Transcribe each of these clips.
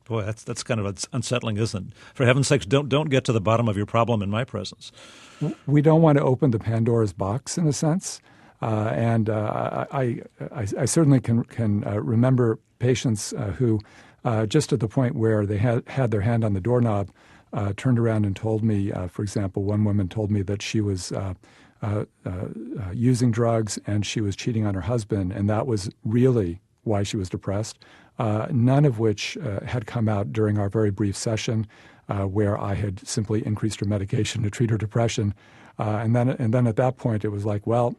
Boy, that's kind of unsettling, isn't it? For heaven's sakes, don't get to the bottom of your problem in my presence. We don't want to open the Pandora's box, in a sense. I certainly can remember patients who, just at the point where they had their hand on the doorknob, turned around and told me, for example, one woman told me that she was using drugs and she was cheating on her husband, and that was really why she was depressed, none of which had come out during our very brief session where I had simply increased her medication to treat her depression. And then at that point, it was like, well,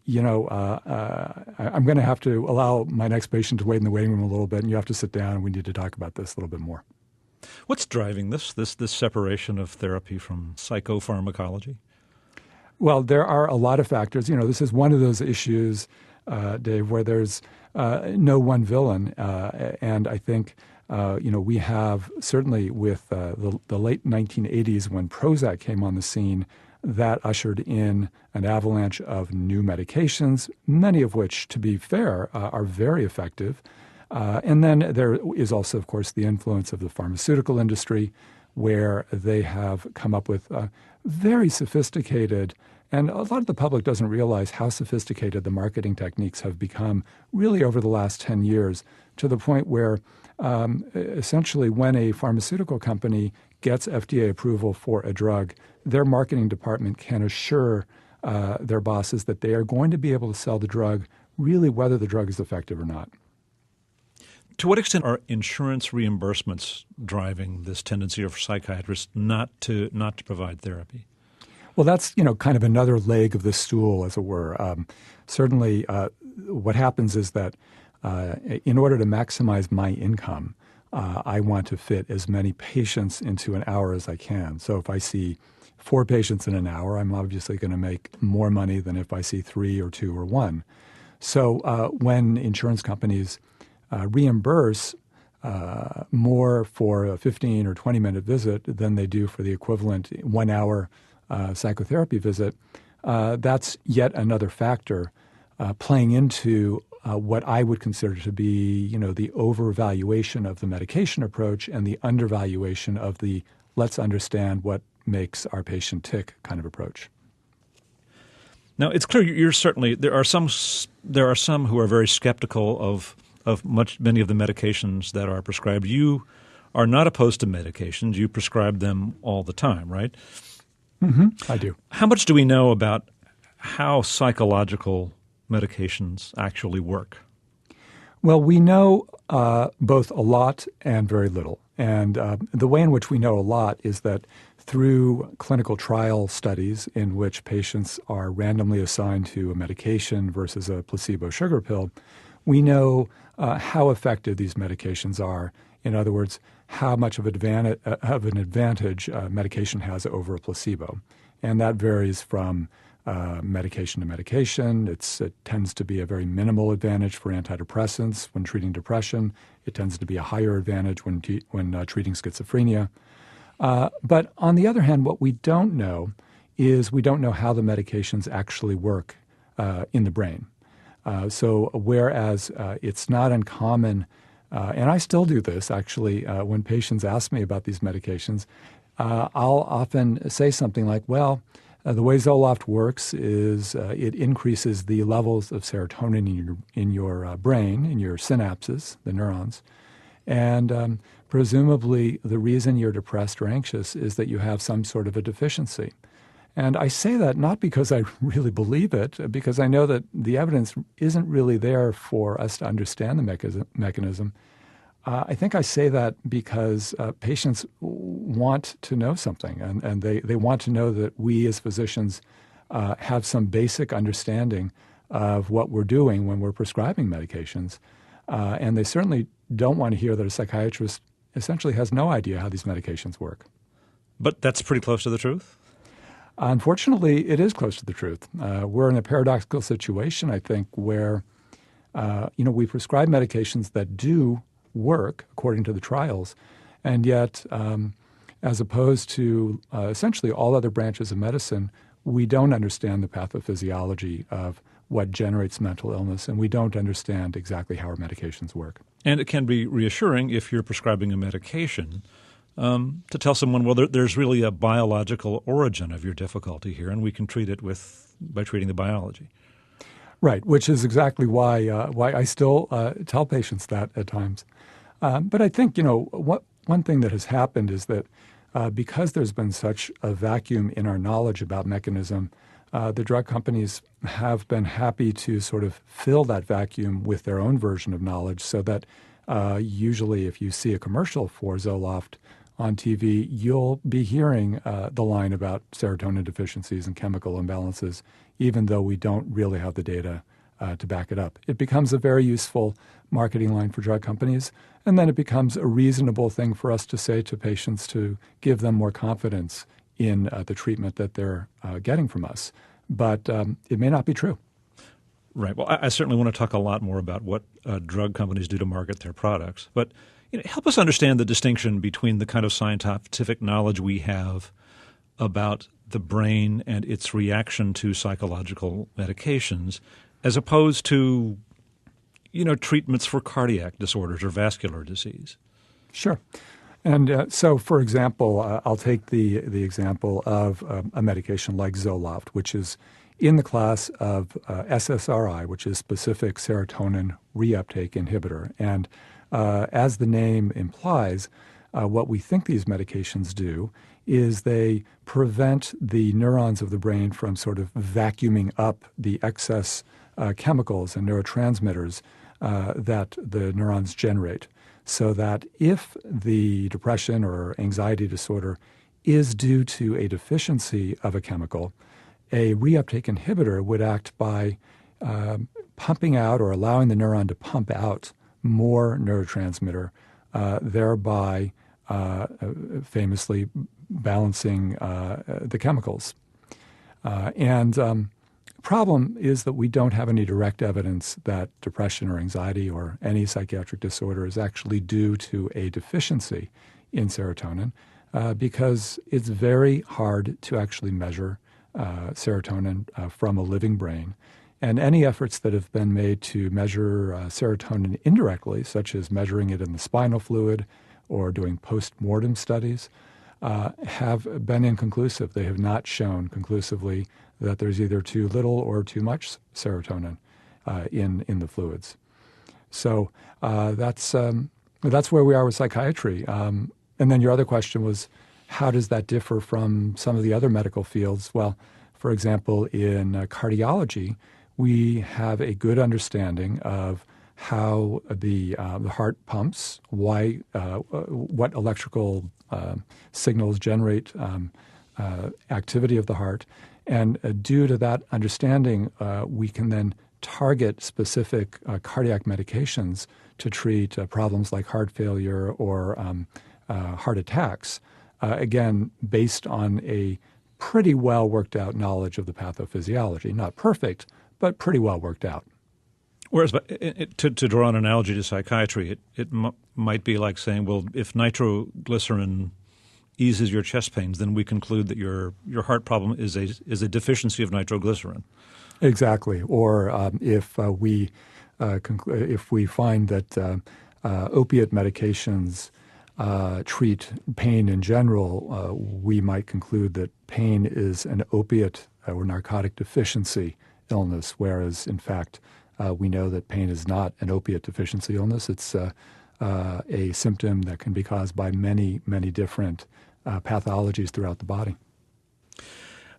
I'm going to have to allow my next patient to wait in the waiting room a little bit, and you have to sit down, and we need to talk about this a little bit more. What's driving this separation of therapy from psychopharmacology? Well, there are a lot of factors. This is one of those issues, Dave, where there's no one villain. And I think, we have certainly with the late 1980s when Prozac came on the scene, that ushered in an avalanche of new medications, many of which, to be fair, are very effective. And then there is also, of course, the influence of the pharmaceutical industry, where they have come up with very sophisticated, and a lot of the public doesn't realize how sophisticated the marketing techniques have become really over the last 10 years, to the point where essentially when a pharmaceutical company gets FDA approval for a drug, their marketing department can assure their bosses that they are going to be able to sell the drug really whether the drug is effective or not. To what extent are insurance reimbursements driving this tendency of psychiatrists not to provide therapy? Well, that's kind of another leg of the stool, as it were. Certainly, what happens is that in order to maximize my income, I want to fit as many patients into an hour as I can. So if I see 4 patients in an hour, I'm obviously going to make more money than if I see 3 or 2 or 1. So when insurance companies reimburse more for a 15 or 20-minute visit than they do for the equivalent 1-hour psychotherapy visit, that's yet another factor playing into what I would consider to be, the overvaluation of the medication approach and the undervaluation of the let's understand what makes our patient tick kind of approach. Now, it's clear you're certainly there are some who are very skeptical of many of the medications that are prescribed. You are not opposed to medications. You prescribe them all the time, right? Mm-hmm. I do. How much do we know about how psychological medications actually work? Well, we know both a lot and very little. And the way in which we know a lot is that through clinical trial studies in which patients are randomly assigned to a medication versus a placebo sugar pill, we know how effective these medications are. In other words, how much of an advantage medication has over a placebo. And that varies from medication to medication. It tends to be a very minimal advantage for antidepressants when treating depression. It tends to be a higher advantage when treating schizophrenia. But on the other hand, what we don't know is we don't know how the medications actually work in the brain. So whereas it's not uncommon, and I still do this actually, when patients ask me about these medications, I'll often say something like, well, the way Zoloft works is it increases the levels of serotonin in your brain, in your synapses, the neurons. And presumably the reason you're depressed or anxious is that you have some sort of a deficiency. And I say that not because I really believe it, because I know that the evidence isn't really there for us to understand the mechanism. I think I say that because patients want to know something, and they want to know that we as physicians have some basic understanding of what we're doing when we're prescribing medications. And they certainly don't want to hear that a psychiatrist essentially has no idea how these medications work. But that's pretty close to the truth? Unfortunately, it is close to the truth. We're in a paradoxical situation, I think, where we prescribe medications that do work according to the trials, and yet, as opposed to essentially all other branches of medicine, we don't understand the pathophysiology of what generates mental illness, and we don't understand exactly how our medications work. And it can be reassuring if you're prescribing a medication to tell someone, well, there's really a biological origin of your difficulty here, and we can treat it by treating the biology. Right, which is exactly why I still tell patients that at times. But I think, one thing that has happened is that because there's been such a vacuum in our knowledge about mechanism, the drug companies have been happy to sort of fill that vacuum with their own version of knowledge, so that usually if you see a commercial for Zoloft on TV, you'll be hearing the line about serotonin deficiencies and chemical imbalances, even though we don't really have the data to back it up. It becomes a very useful marketing line for drug companies, and then it becomes a reasonable thing for us to say to patients to give them more confidence in the treatment that they're getting from us. But it may not be true. Right. Well, I certainly want to talk a lot more about what drug companies do to market their products. But help us understand the distinction between the kind of scientific knowledge we have about the brain and its reaction to psychological medications, as opposed to, treatments for cardiac disorders or vascular disease. Sure. And so, for example, I'll take the example of a medication like Zoloft, which is in the class of SSRI, which is specific serotonin reuptake inhibitor. And as the name implies, what we think these medications do is they prevent the neurons of the brain from sort of vacuuming up the excess chemicals and neurotransmitters that the neurons generate, so that if the depression or anxiety disorder is due to a deficiency of a chemical, a reuptake inhibitor would act by pumping out or allowing the neuron to pump out more neurotransmitter, thereby famously balancing the chemicals. And problem is that we don't have any direct evidence that depression or anxiety or any psychiatric disorder is actually due to a deficiency in serotonin, because it's very hard to actually measure serotonin from a living brain. And any efforts that have been made to measure serotonin indirectly, such as measuring it in the spinal fluid or doing post-mortem studies, have been inconclusive. They have not shown conclusively that there's either too little or too much serotonin in the fluids. So that's where we are with psychiatry. And then your other question was, how does that differ from some of the other medical fields? Well, for example, in cardiology, we have a good understanding of how the heart pumps, what electrical signals generate activity of the heart. And due to that understanding, we can then target specific cardiac medications to treat problems like heart failure or heart attacks, again, based on a pretty well worked out knowledge of the pathophysiology. Not perfect, but pretty well worked out. Whereas, to draw an analogy to psychiatry, it might be like saying, well, if nitroglycerin eases your chest pains, then we conclude that your heart problem is a deficiency of nitroglycerin. Exactly. Or if we find that opiate medications treat pain in general, we might conclude that pain is an opiate or narcotic deficiency illness, whereas in fact we know that pain is not an opiate deficiency illness. It's a symptom that can be caused by many, many different pathologies throughout the body.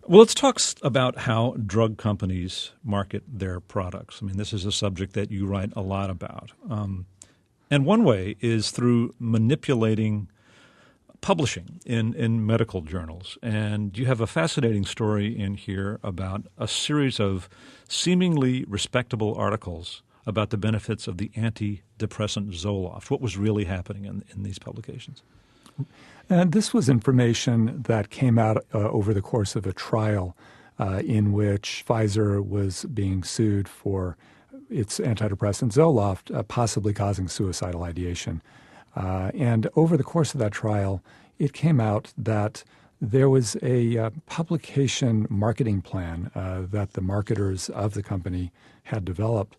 Well, let's talk about how drug companies market their products. I mean, this is a subject that you write a lot about. And one way is through manipulating publishing in medical journals. And you have a fascinating story in here about a series of seemingly respectable articles about the benefits of the antidepressant Zoloft. What was really happening in these publications? And this was information that came out over the course of a trial in which Pfizer was being sued for its antidepressant Zoloft possibly causing suicidal ideation. And over the course of that trial, it came out that there was a publication marketing plan that the marketers of the company had developed.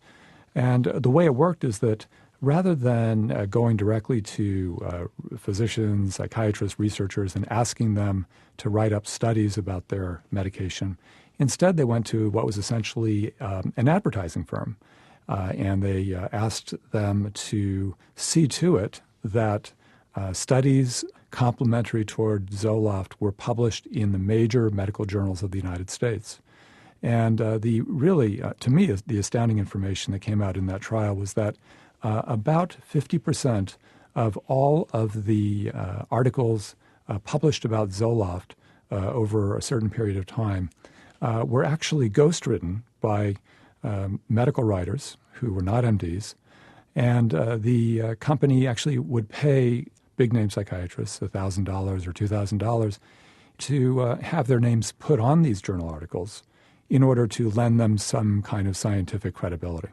And the way it worked is that rather than going directly to physicians, psychiatrists, researchers, and asking them to write up studies about their medication, instead they went to what was essentially an advertising firm. And they asked them to see to it that studies complementary toward Zoloft were published in the major medical journals of the United States. And to me, the astounding information that came out in that trial was that about 50% of all of the articles published about Zoloft over a certain period of time were actually ghostwritten by medical writers who were not MDs. And the company actually would pay big-name psychiatrists $1,000 or $2,000 to have their names put on these journal articles in order to lend them some kind of scientific credibility.